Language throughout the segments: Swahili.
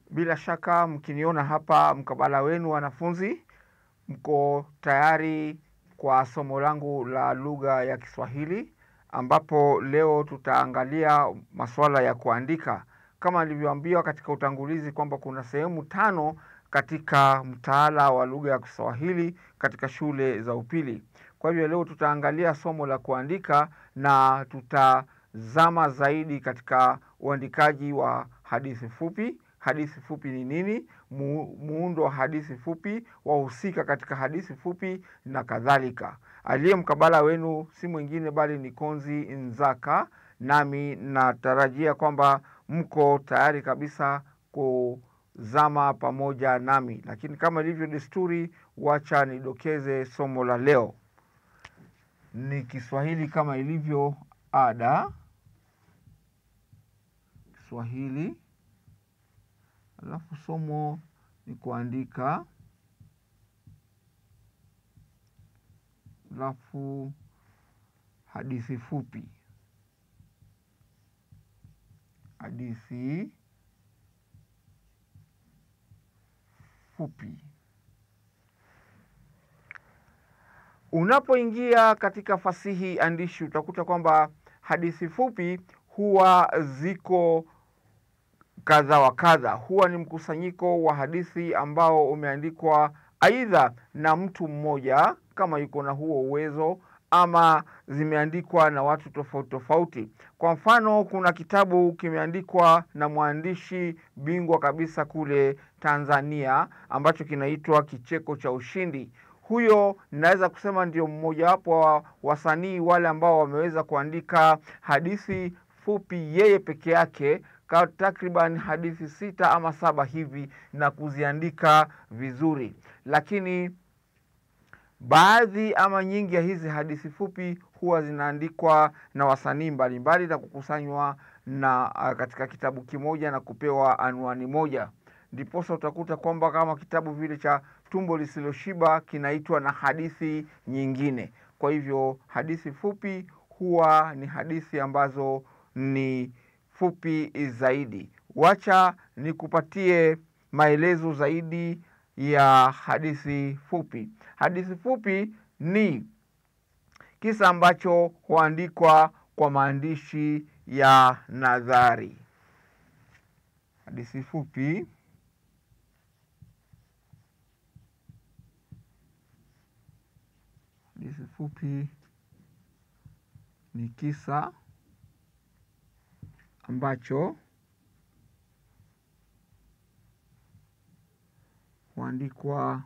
Bila shaka mkiniona hapa mkabala wenu wanafunzi, mko tayari kwa somo langu la lugha ya Kiswahili, ambapo leo tutaangalia masuala ya kuandika. Kama nilivyoambiwa katika utangulizi kwamba kuna sehemu 5 katika mtaala wa lugha ya Kiswahili katika shule za upili. Kwa hivyo leo tutaangalia somo la kuandika na tutazama zaidi katika uandikaji wa hadithi fupi. Hadithi fupi ni nini? Muundo wa hadithi fupi, wahusika katika hadithi fupi na kadhalika. Aliye mkabala wenu si mwingine bali ni Konzi Nzaka, nami natarajia kwamba mko tayari kabisa kuzama pamoja nami. Lakini kama ilivyo desturi, wacha nidokeze somo la leo. Ni Kiswahili kama ilivyo ada. Kiswahili. Alafu somo ni kuandika. Alafu hadithi fupi. Hadithi fupi. Unapoingia katika fasihi andishi utakuta kwamba hadithi fupi huwa ziko kadha wa kadha. Huwa ni mkusanyiko wa hadithi ambao umeandikwa aidha na mtu mmoja kama yuko na huo uwezo, ama zimeandikwa na watu tofauti tofauti. Kwa mfano, kuna kitabu kimeandikwa na mwandishi bingwa kabisa kule Tanzania ambacho kinaitwa Kicheko cha Ushindi. Huyo ninaweza kusema ndio mmoja wapo wa wasanii wale ambao wameweza kuandika hadithi fupi yeye peke yake, takriban hadithi 6 ama 7 hivi, na kuziandika vizuri. Lakini baadhi ama nyingi ya hizi hadithi fupi huwa zinaandikwa na wasanii mbalimbali na kukusanywa na katika kitabu kimoja na kupewa anwani moja. Ndiposa utakuta kwamba kama kitabu vile cha Tumbo Lisiloshiba kinaitwa na hadithi nyingine. Kwa hivyo hadithi fupi huwa ni hadithi ambazo ni fupi zaidi. Wacha nikupatie maelezo zaidi ya hadithi fupi. Hadithi fupi ni kisa ambacho huandikwa kwa maandishi ya nadhari. Hadithi fupi ni kisa ambacho huandikwa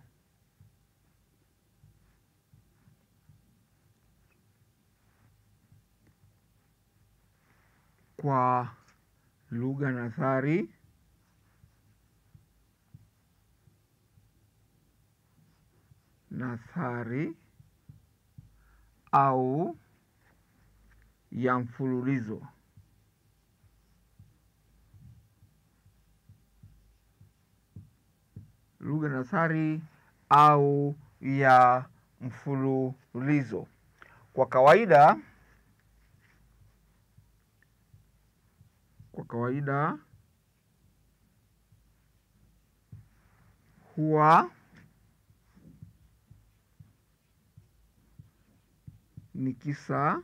kwa lugha nadhari au ya mfululizo. Lugha nadhari au ya mfululizo. Kwa kawaida huwa ni kisa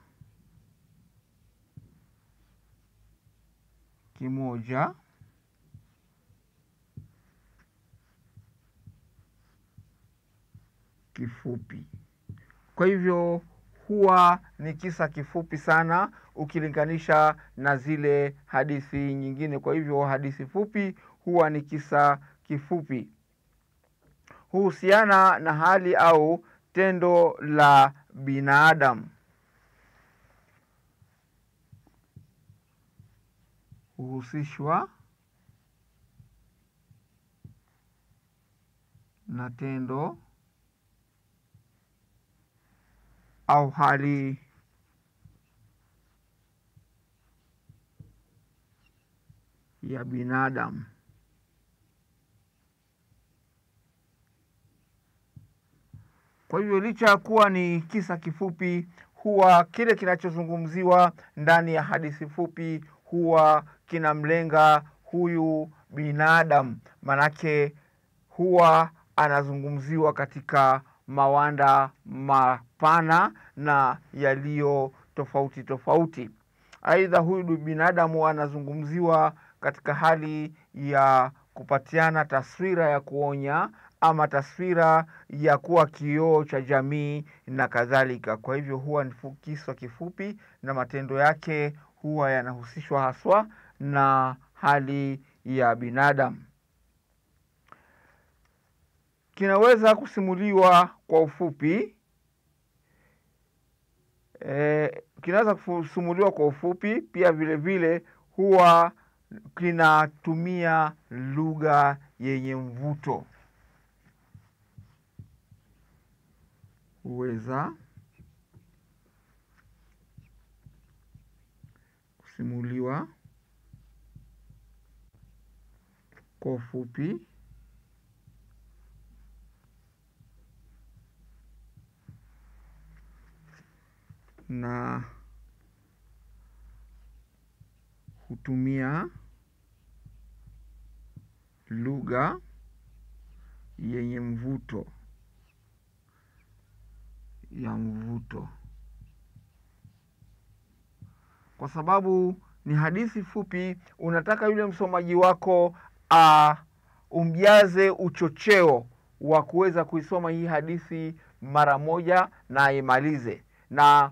kimoja kifupi. Kwa hivyo huwa ni kisa kifupi sana ukilinganisha na zile hadithi nyingine. Kwa hivyo hadithi fupi huwa ni kisa kifupi. Huhusiana na hali au tendo la binadamu. Huhusishwa na tendo au hali ya binadamu. Kwa hivyo licha ya kuwa ni kisa kifupi, huwa kile kinachozungumziwa ndani ya hadithi fupi huwa kinamlenga huyu binadamu, manake huwa anazungumziwa katika mawanda mapana na yaliyo tofauti tofauti. Aidha, huyu binadamu anazungumziwa katika hali ya kupatiana taswira ya kuonya ama taswira ya kuwa kioo cha jamii na kadhalika. Kwa hivyo huwa ni kisa kifupi na matendo yake huwa yanahusishwa haswa na hali ya binadamu. Kinaweza kusimuliwa kwa ufupi. Kinaweza kusimuliwa kwa ufupi, pia vile vile huwa kinatumia lugha yenye mvuto. Huweza kusimuliwa kwa ufupi na hutumia lugha yenye mvuto ya mvuto. Kwa sababu ni hadithi fupi, unataka yule msomaji wako umjaze uchocheo wa kuweza kuisoma hii hadithi mara moja na aimalize. Na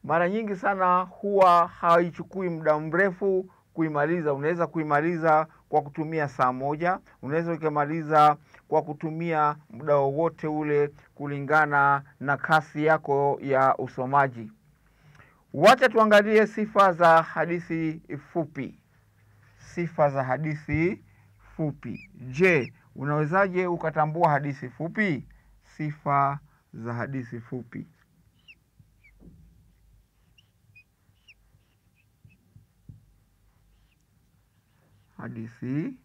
mara nyingi sana huwa haichukui muda mrefu kuimaliza. Unaweza kuimaliza kwa kutumia saa moja, unaweza ukimaliza kwa kutumia muda wowote ule kulingana na kasi yako ya usomaji. Wacha tuangalie sifa za hadithi fupi. Sifa za hadithi fupi. Je, unawezaje ukatambua hadithi fupi? Sifa za hadithi fupi. Hadithi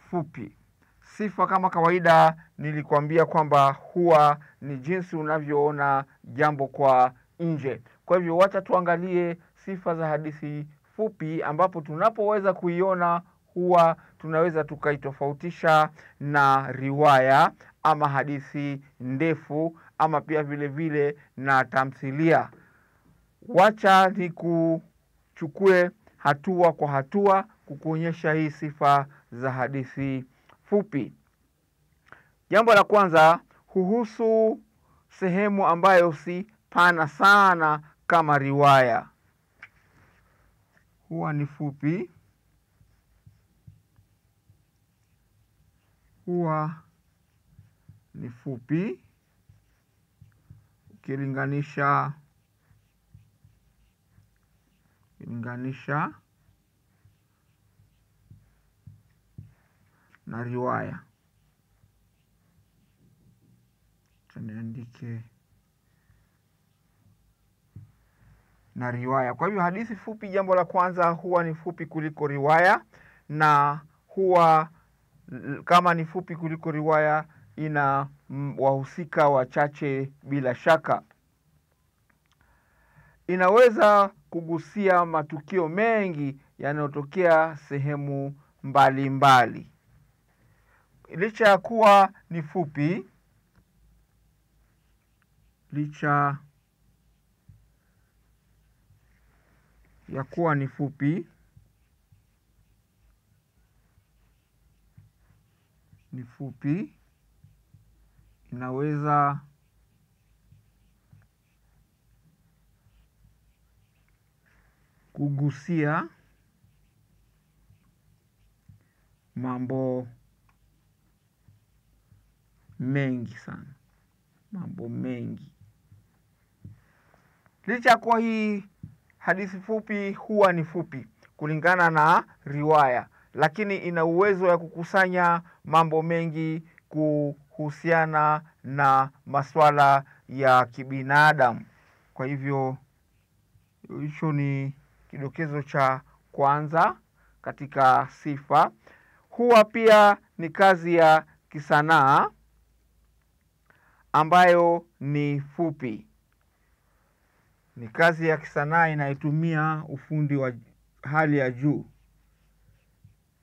fupi. Sifa kama kawaida nilikuambia kwamba huwa ni jinsi unavyoona jambo kwa nje. Kwa hivyo wacha tuangalie sifa za hadithi fupi, ambapo tunapoweza kuiona huwa tunaweza tukaitofautisha na riwaya ama hadithi ndefu ama pia vile vile na tamthilia. Wacha nikuchukue hatua kwa hatua kukuonyesha hii sifa za hadithi fupi. Jambo la kwanza, huhusu sehemu ambayo si pana sana kama riwaya. Huwa ni fupi. Huwa ni fupi ukilinganisha na riwaya. Niandike na riwaya. Kwa hivyo hadithi fupi, jambo la kwanza, huwa ni fupi kuliko riwaya, na huwa kama ni fupi kuliko riwaya ina wahusika wachache bila shaka. Inaweza kugusia matukio mengi yanayotokea sehemu mbalimbali. Licha ya kuwa ni fupi, licha ya kuwa ni fupi, inaweza kugusia mambo mengi sana, mambo mengi. Licha kuwa hii hadithi fupi huwa ni fupi kulingana na riwaya, lakini ina uwezo ya kukusanya mambo mengi kuhusiana na masuala ya kibinadamu. Kwa hivyo hicho ni kidokezo cha kwanza katika sifa. Huwa pia ni kazi ya kisanaa ambayo ni fupi. ni kazi ya kisanaa inayotumia ufundi wa hali ya juu.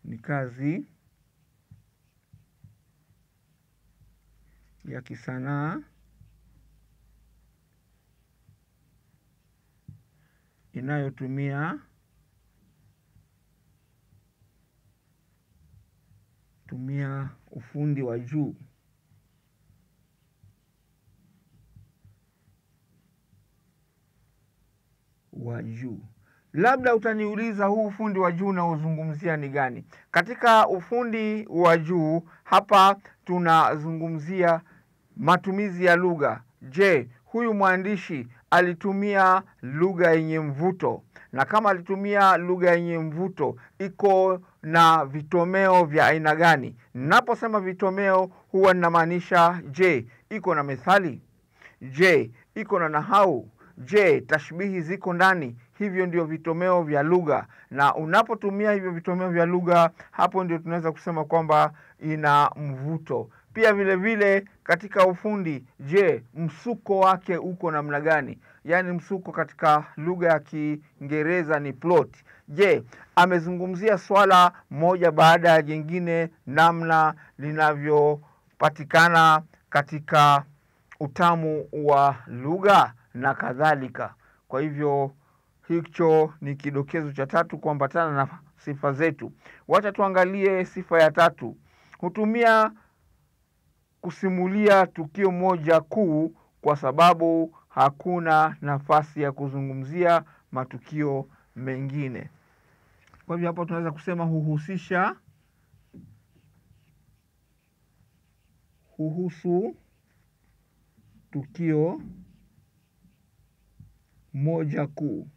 Ni kazi ya kisanaa inayotumia ufundi wa juu. Labda utaniuliza huu ufundi wa juu unaozungumzia ni gani? Katika ufundi wa juu hapa tunazungumzia matumizi ya lugha. Je, huyu mwandishi alitumia lugha yenye mvuto? Na kama alitumia lugha yenye mvuto, iko na vitomeo vya aina gani? Ninaposema vitomeo huwa ninamaanisha, je, iko na methali? Je, iko na nahau? Je, tashbihi ziko ndani? Hivyo ndio vitomeo vya lugha, na unapotumia hivyo vitomeo vya lugha, hapo ndio tunaweza kusema kwamba ina mvuto. Pia vile vile katika ufundi, je, msuko wake uko namna gani? Yaani msuko katika lugha ya Kiingereza ni plot. Je, amezungumzia swala moja baada ya jingine, namna linavyopatikana katika utamu wa lugha na kadhalika. Kwa hivyo hicho ni kidokezo cha tatu kuambatana na sifa zetu. Wacha tuangalie sifa ya tatu. Hutumia kusimulia tukio moja kuu kwa sababu hakuna nafasi ya kuzungumzia matukio mengine. Kwa hivyo hapo tunaweza kusema huhusu tukio moja kuu.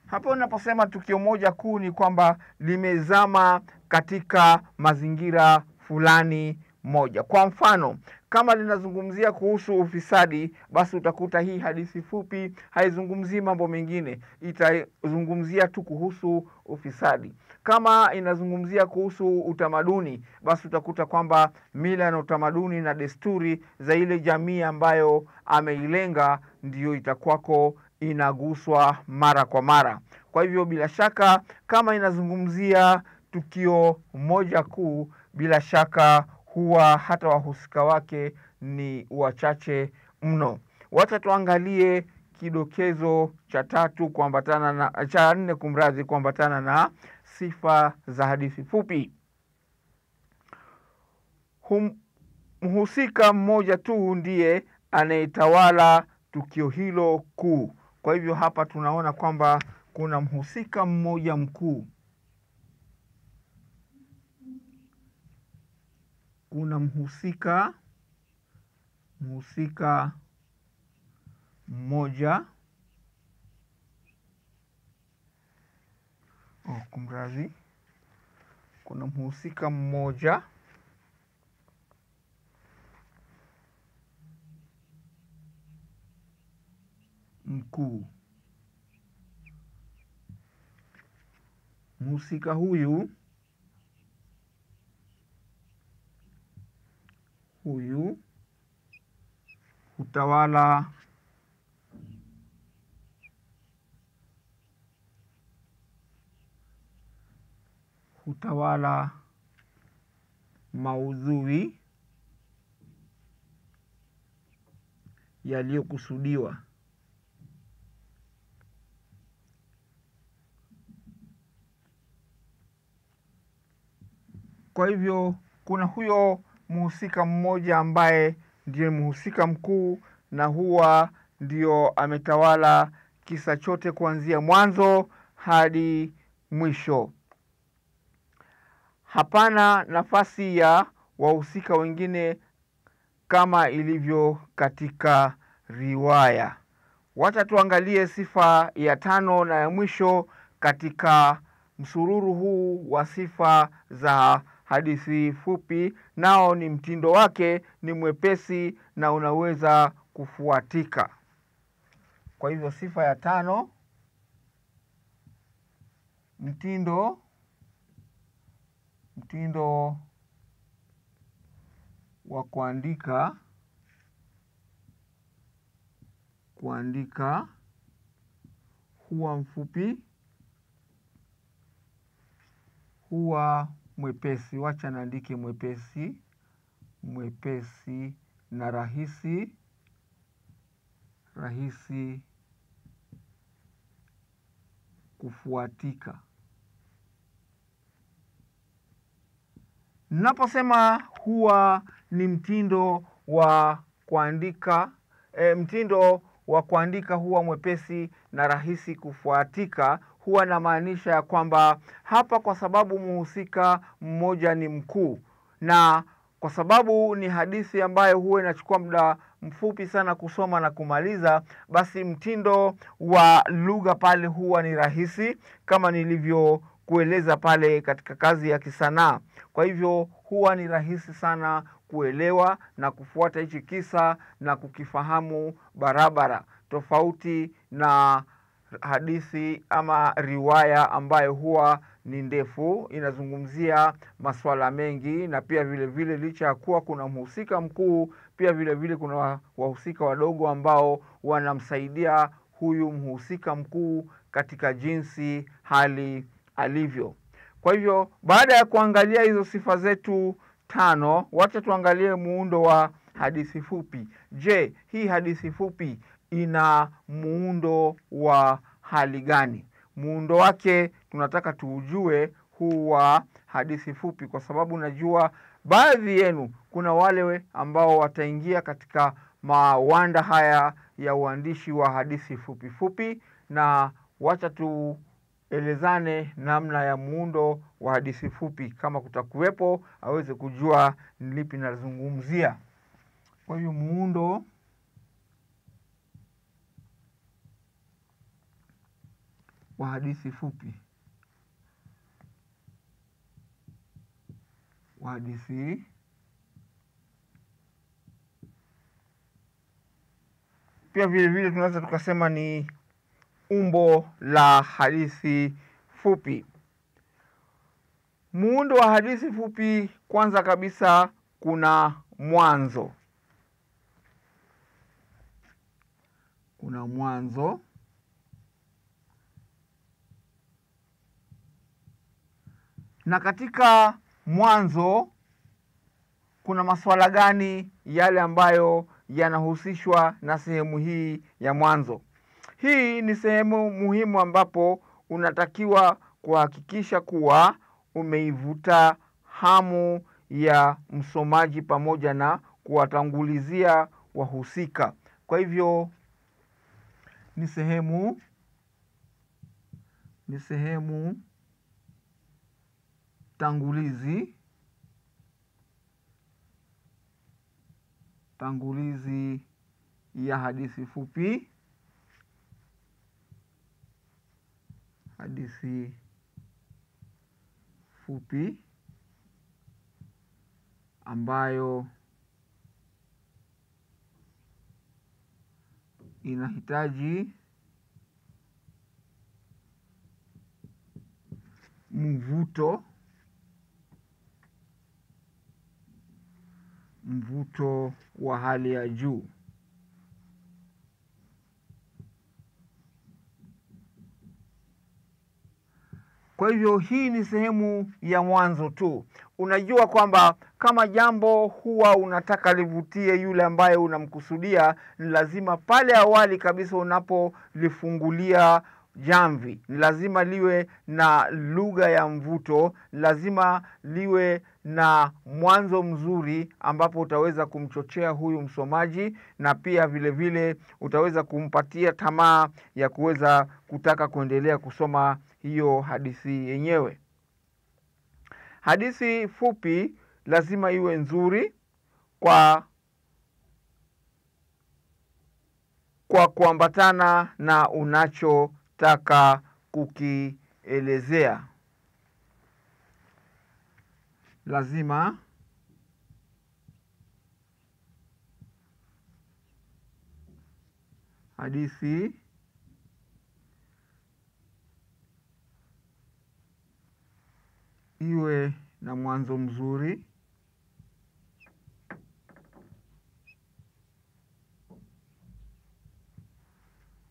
Hapo unaposema tukio moja kuu ni kwamba limezama katika mazingira fulani moja. Kwa mfano, kama linazungumzia kuhusu ufisadi, basi utakuta hii hadithi fupi haizungumzii mambo mengine, itazungumzia tu kuhusu ufisadi. Kama inazungumzia kuhusu utamaduni, basi utakuta kwamba mila na utamaduni na desturi za ile jamii ambayo ameilenga ndiyo itakuwako inaguswa mara kwa mara. Kwa hivyo bila shaka kama inazungumzia tukio moja kuu, bila shaka huwa hata wahusika wake ni wachache mno. Wacha tuangalie kidokezo cha tatu kuambatana na cha nne kuambatana na sifa za hadithi fupi. Mhusika mmoja tu ndiye anayetawala tukio hilo kuu. Kwa hivyo hapa tunaona kwamba kuna mhusika mmoja mkuu. Kuna mhusika mmoja kuna mhusika mmoja mkuu. Mhusika huyu hutawala maudhui yaliyokusudiwa. Kwa hivyo kuna huyo mhusika mmoja ambaye ndiye mhusika mkuu, na huwa ndio ametawala kisa chote kuanzia mwanzo hadi mwisho. Hapana nafasi ya wahusika wengine kama ilivyo katika riwaya. Wacha tuangalie sifa ya tano na ya mwisho katika msururu huu wa sifa za hadithi fupi, nao ni mtindo wake ni mwepesi na unaweza kufuatika. Kwa hivyo sifa ya tano, mtindo wa kuandika kuandika huwa mfupi, huwa mwepesi. Wacha naandike mwepesi, mwepesi na rahisi, rahisi kufuatika. Naposema huwa ni mtindo wa kuandika, mtindo wa kuandika huwa mwepesi na rahisi kufuatika, huwa na maanisha ya kwamba hapa, kwa sababu mhusika mmoja ni mkuu, na kwa sababu ni hadithi ambayo huwa inachukua muda mfupi sana kusoma na kumaliza, basi mtindo wa lugha pale huwa ni rahisi, kama nilivyokueleza pale katika kazi ya kisanaa. Kwa hivyo huwa ni rahisi sana kuelewa na kufuata hichi kisa na kukifahamu barabara, tofauti na hadithi ama riwaya ambayo huwa ni ndefu, inazungumzia masuala mengi, na pia vile vile licha ya kuwa kuna mhusika mkuu, pia vile vile kuna wahusika wadogo ambao wanamsaidia huyu mhusika mkuu katika jinsi hali alivyo. Kwa hivyo baada ya kuangalia hizo sifa zetu 5, wacha tuangalie muundo wa hadithi fupi. Je, hii hadithi fupi ina muundo wa hali gani? Muundo wake tunataka tuujue huu wa hadithi fupi, kwa sababu najua baadhi yenu kuna wale ambao wataingia katika mawanda haya ya uandishi wa hadithi fupi fupi, na wacha tuelezane namna ya muundo wa hadithi fupi, kama kutakuwepo aweze kujua ni lipi nazungumzia. Kwa hivyo muundo wa hadithi fupi, wa hadithi pia vile vile tunaweza tukasema ni umbo la hadithi fupi. Muundo wa hadithi fupi, kwanza kabisa kuna mwanzo. Kuna mwanzo, na katika mwanzo kuna masuala gani yale ambayo yanahusishwa na sehemu hii ya mwanzo? Hii ni sehemu muhimu ambapo unatakiwa kuhakikisha kuwa umeivuta hamu ya msomaji pamoja na kuwatangulizia wahusika. Kwa hivyo ni sehemu tangulizi ya hadithi fupi, hadithi fupi ambayo inahitaji mvuto wa hali ya juu. Kwa hivyo hii ni sehemu ya mwanzo tu. Unajua kwamba kama jambo huwa unataka livutie yule ambaye unamkusudia, ni lazima pale awali kabisa unapolifungulia jamvi, ni lazima liwe na lugha ya mvuto, lazima liwe na mwanzo mzuri ambapo utaweza kumchochea huyu msomaji, na pia vile vile utaweza kumpatia tamaa ya kuweza kutaka kuendelea kusoma hiyo hadithi yenyewe. Hadithi fupi lazima iwe nzuri kwa kuambatana na unachotaka kukielezea. Lazima hadithi iwe na mwanzo mzuri,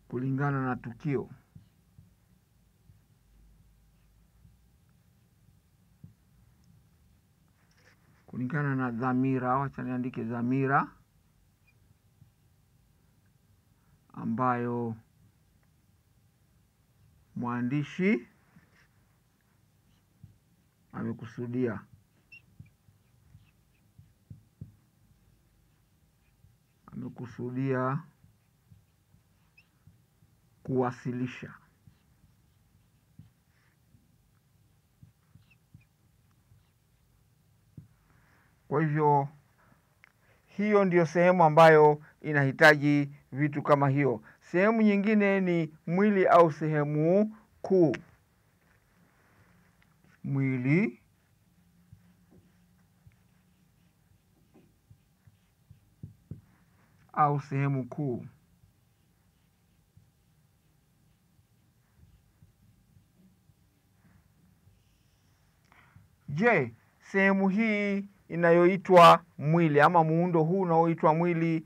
kulingana na tukio. Kulingana na dhamira, wacha niandike dhamira ambayo mwandishi amekusudia. Amekusudia kuwasilisha. Kwa hivyo hiyo ndiyo sehemu ambayo inahitaji vitu kama hiyo. Sehemu nyingine ni mwili au sehemu kuu. Mwili au sehemu kuu. Je, sehemu hii inayoitwa mwili ama muundo huu unaoitwa mwili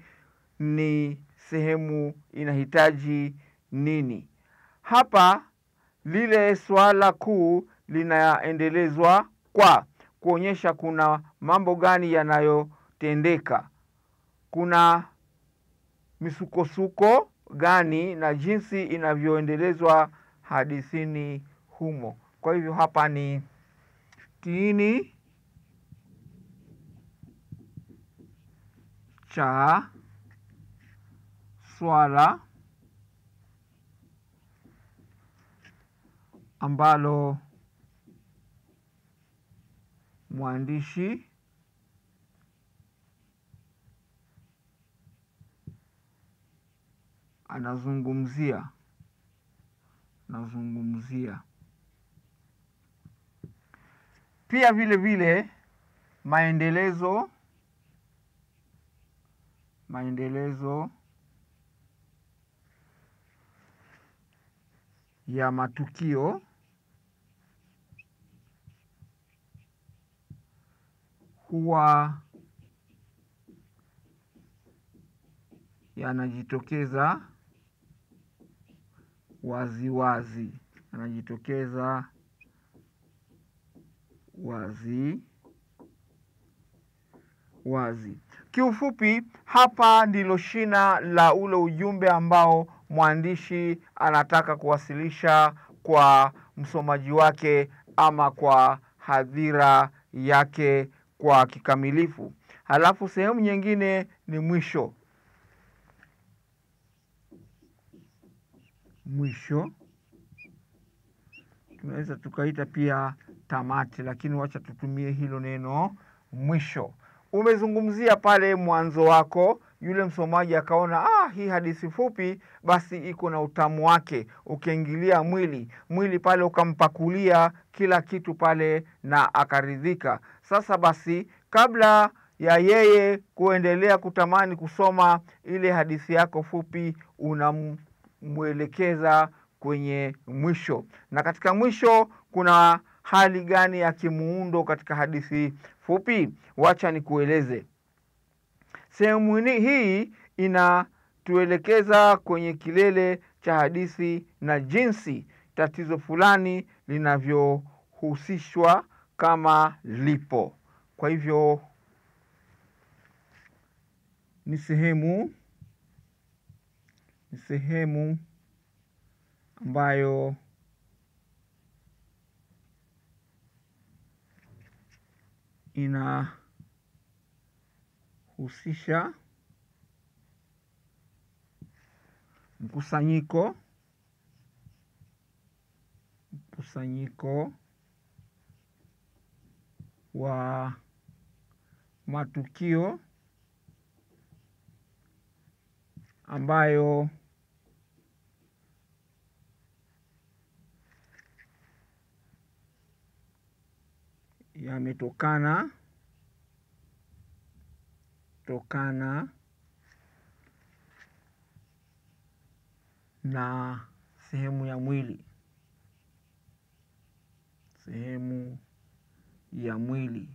ni sehemu inahitaji nini? Hapa lile swala kuu linaendelezwa kwa kuonyesha kuna mambo gani yanayotendeka. Kuna misukosuko gani na jinsi inavyoendelezwa hadithini humo. Kwa hivyo hapa ni kiini cha swala ambalo mwandishi anazungumzia. Pia vile vile maendelezo ya matukio huwa yanajitokeza wazi. Kiufupi, hapa ndilo shina la ule ujumbe ambao mwandishi anataka kuwasilisha kwa msomaji wake ama kwa hadhira yake kwa kikamilifu. Halafu sehemu nyingine ni mwisho. Tunaweza tukaita pia tamati, lakini wacha tutumie hilo neno mwisho. Umezungumzia pale mwanzo wako, yule msomaji akaona hii hadithi fupi basi iko na utamu wake. Ukiingilia mwili pale ukampakulia kila kitu pale na akaridhika. Sasa basi, kabla ya yeye kuendelea kutamani kusoma ile hadithi yako fupi, unamwelekeza kwenye mwisho. Na katika mwisho kuna hali gani ya kimuundo katika hadithi fupi? Wacha nikueleze. Sehemu hii inatuelekeza kwenye kilele cha hadithi na jinsi tatizo fulani linavyohusishwa kama lipo. Kwa hivyo ni sehemu ambayo inahusisha mkusanyiko wa matukio ambayo yametokana na sehemu ya mwili.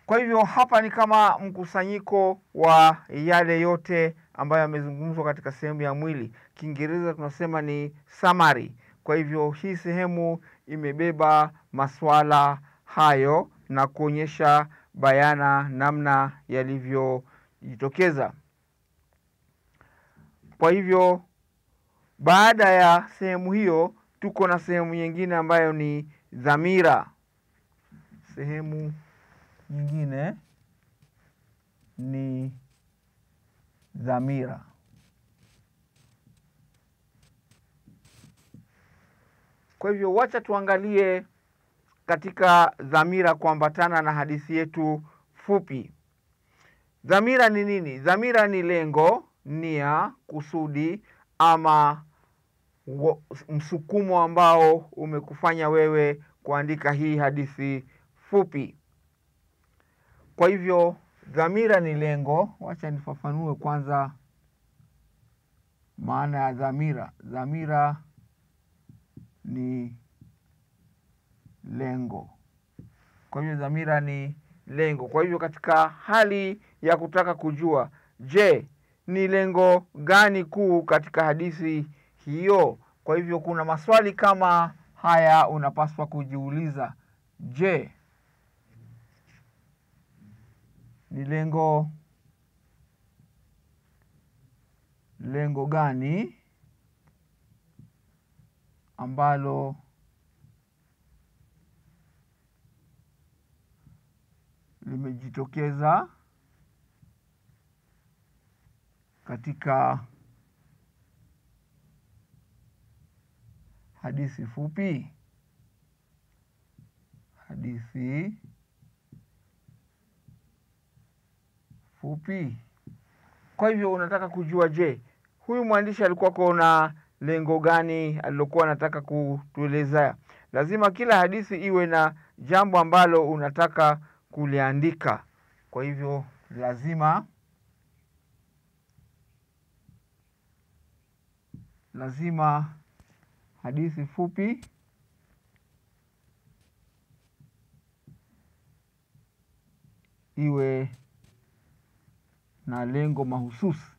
Kwa hivyo hapa ni kama mkusanyiko wa yale yote ambayo yamezungumzwa katika sehemu ya mwili. Kiingereza tunasema ni summary. Kwa hivyo hii sehemu imebeba masuala hayo na kuonyesha bayana namna yalivyojitokeza. Kwa hivyo baada ya sehemu hiyo tuko na sehemu nyingine ambayo ni dhamira. Sehemu nyingine ni dhamira. Kwa hivyo wacha tuangalie katika dhamira kuambatana na hadithi yetu fupi. Dhamira ni nini? Dhamira ni lengo, nia, kusudi ama msukumo ambao umekufanya wewe kuandika hii hadithi fupi. Kwa hivyo dhamira ni lengo. Wacha nifafanue kwanza maana ya dhamira. Dhamira ni lengo. Kwa hivyo dhamira ni lengo. Kwa hivyo katika hali ya kutaka kujua, je, ni lengo gani kuu katika hadithi hiyo? Kwa hivyo kuna maswali kama haya unapaswa kujiuliza. Je, ni lengo gani ambalo limejitokeza katika hadithi fupi? Hadithi fupi. Kwa hivyo unataka kujua, je, huyu mwandishi alikuwa kuna lengo gani alilokuwa anataka kutueleza? Lazima kila hadithi iwe na jambo ambalo unataka kuliandika. Kwa hivyo lazima hadithi fupi iwe na lengo mahususi.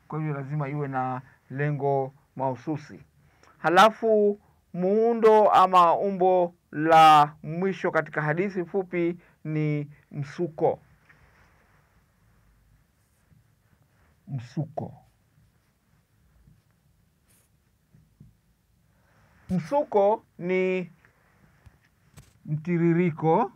Kwa hivyo lazima iwe na lengo mahususi. Halafu muundo ama umbo la mwisho katika hadithi fupi ni msuko. Msuko ni mtiririko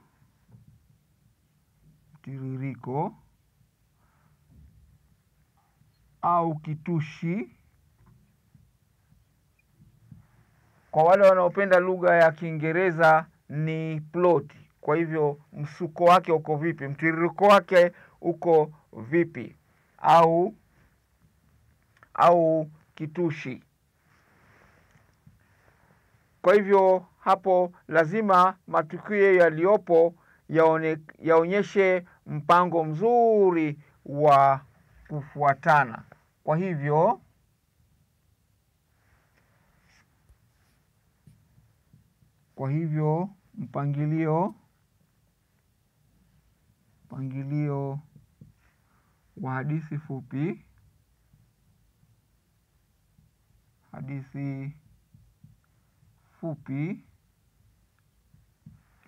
au kitushi. Kwa wale wanaopenda lugha ya Kiingereza ni plot. Kwa hivyo msuko wake uko vipi? Mtiririko wake uko vipi? Au kitushi. Kwa hivyo hapo lazima matukio yaliyopo yaonyeshe mpango mzuri wa kufuatana. Kwa hivyo mpangilio wa hadithi fupi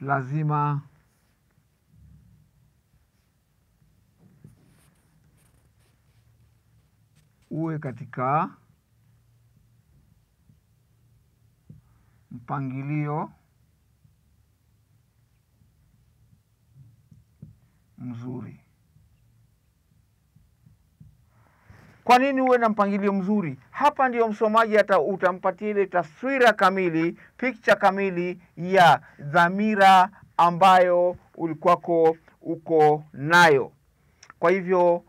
lazima uwe katika mpangilio mzuri. Kwa nini uwe na mpangilio mzuri? Hapa ndiyo msomaji utampatia ile taswira kamili, picture kamili ya dhamira ambayo ulikuwako uko nayo. Kwa hivyo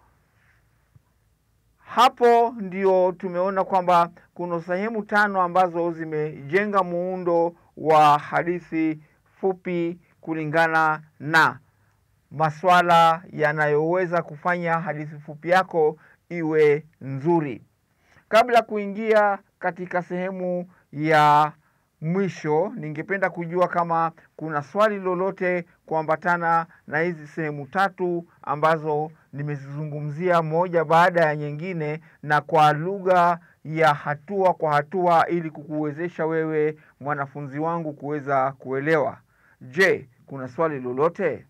hapo ndio tumeona kwamba kuna sehemu 5 ambazo zimejenga muundo wa hadithi fupi kulingana na maswala yanayoweza kufanya hadithi fupi yako iwe nzuri. Kabla kuingia katika sehemu ya mwisho, ningependa kujua kama kuna swali lolote kuambatana na hizi sehemu tatu ambazo nimezizungumzia moja baada ya nyingine na kwa lugha ya hatua kwa hatua, ili kukuwezesha wewe mwanafunzi wangu kuweza kuelewa. Je, kuna swali lolote?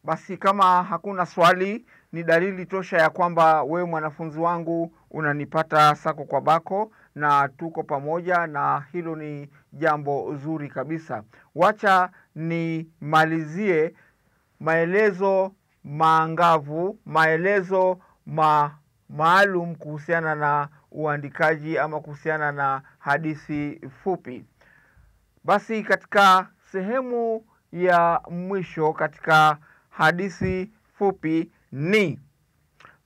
Basi kama hakuna swali, ni dalili tosha ya kwamba wewe mwanafunzi wangu unanipata sako kwa bako na tuko pamoja, na hilo ni jambo zuri kabisa. Wacha nimalizie maelezo maangavu, maelezo maalum kuhusiana na uandikaji ama kuhusiana na hadithi fupi. Basi katika sehemu ya mwisho katika hadithi fupi ni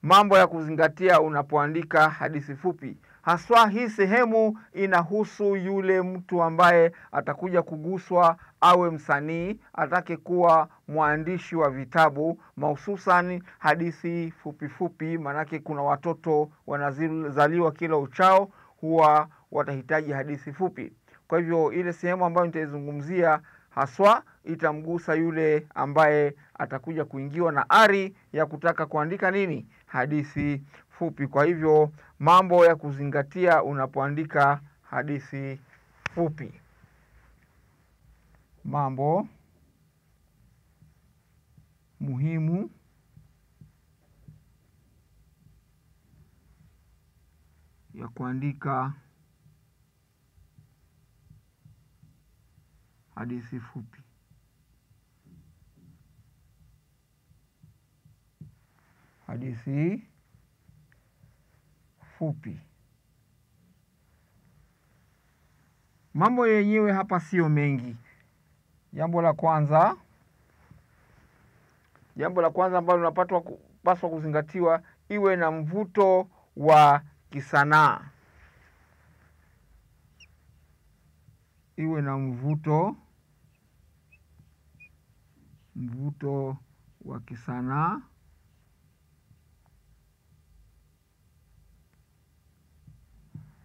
mambo ya kuzingatia unapoandika hadithi fupi. Haswa hii sehemu inahusu yule mtu ambaye atakuja kuguswa, awe msanii, atake kuwa mwandishi wa vitabu, mahususan hadithi fupi fupi, manake kuna watoto wanazaliwa kila uchao, huwa watahitaji hadithi fupi. Kwa hivyo ile sehemu ambayo nitaizungumzia haswa itamgusa yule ambaye atakuja kuingiwa na ari ya kutaka kuandika nini? Hadithi fupi. Kwa hivyo mambo ya kuzingatia unapoandika hadithi fupi. Mambo muhimu ya kuandika hadithi fupi. Hadithi fupi. Mambo yenyewe hapa sio mengi. Jambo la kwanza ambalo unapaswa kuzingatiwa, iwe na mvuto wa kisanaa. Iwe na mvuto wa kisanaa.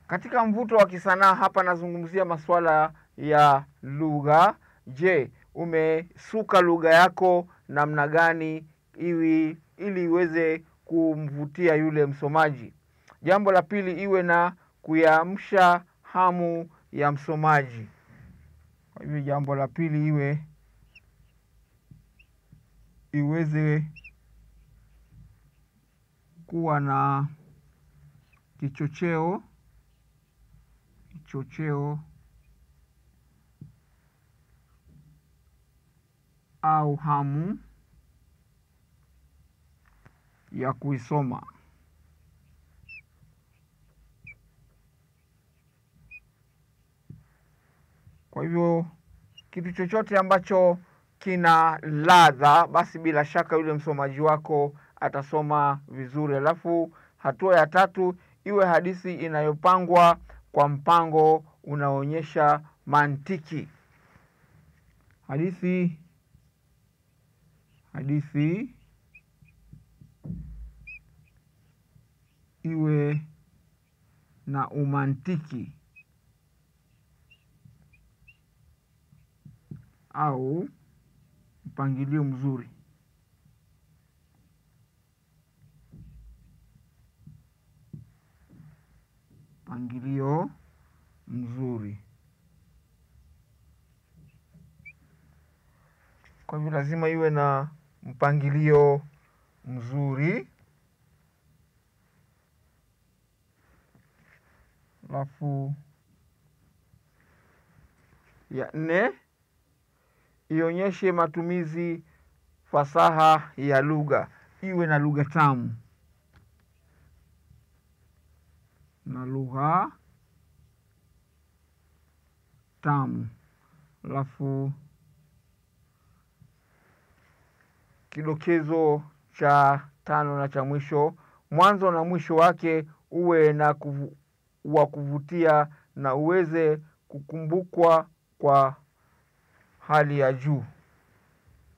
Katika mvuto wa kisanaa hapa nazungumzia masuala ya lugha. Je, umesuka lugha yako namna gani ili iweze kumvutia yule msomaji? Jambo la pili, iwe na kuamsha hamu ya msomaji. Kwa hivyo jambo la pili iweze kuwa na kichocheo au hamu ya kuisoma. Kwa hivyo kitu chochote ambacho kina ladha, basi bila shaka yule msomaji wako atasoma vizuri. Alafu hatua ya tatu, iwe hadithi inayopangwa kwa mpango unaonyesha mantiki. Hadithi iwe na umantiki au mpangilio mzuri. Mpangilio mzuri. Kwa hivyo lazima iwe na mpangilio mzuri. Alafu ya 4, ionyeshe matumizi fasaha ya lugha. Iwe na lugha tamu. Alafu kidokezo cha 5 na cha mwisho, mwanzo na mwisho wake uwe na wa kuvutia na uweze kukumbukwa kwa hali ya juu.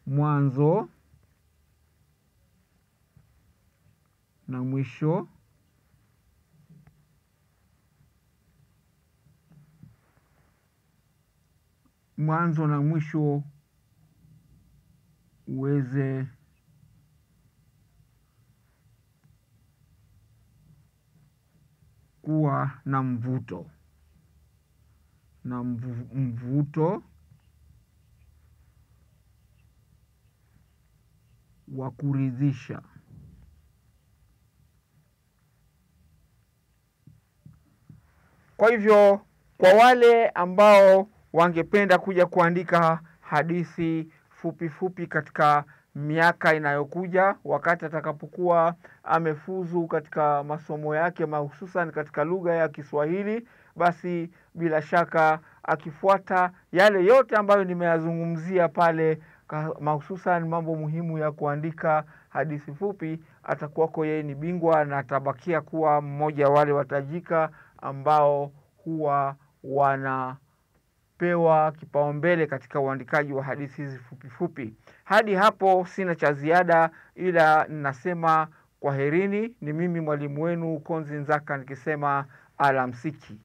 Mwanzo na mwisho mwanzo na mwisho uweze kuwa na mvuto mvuto wa kuridhisha. Kwa hivyo kwa wale ambao wangependa kuja kuandika hadithi fupi katika miaka inayokuja, wakati atakapokuwa amefuzu katika masomo yake mahususan katika lugha ya Kiswahili, basi bila shaka akifuata yale yote ambayo nimeyazungumzia pale, mahususan mambo muhimu ya kuandika hadithi fupi, atakuwako yeye ni bingwa na atabakia kuwa mmoja wale watajika ambao huwa wanapewa kipaumbele katika uandikaji wa hadithi hizi fupi. Hadi hapo sina cha ziada, ila ninasema kwaherini. Ni mimi mwalimu wenu Konzi Nzaka nikisema alamsiki.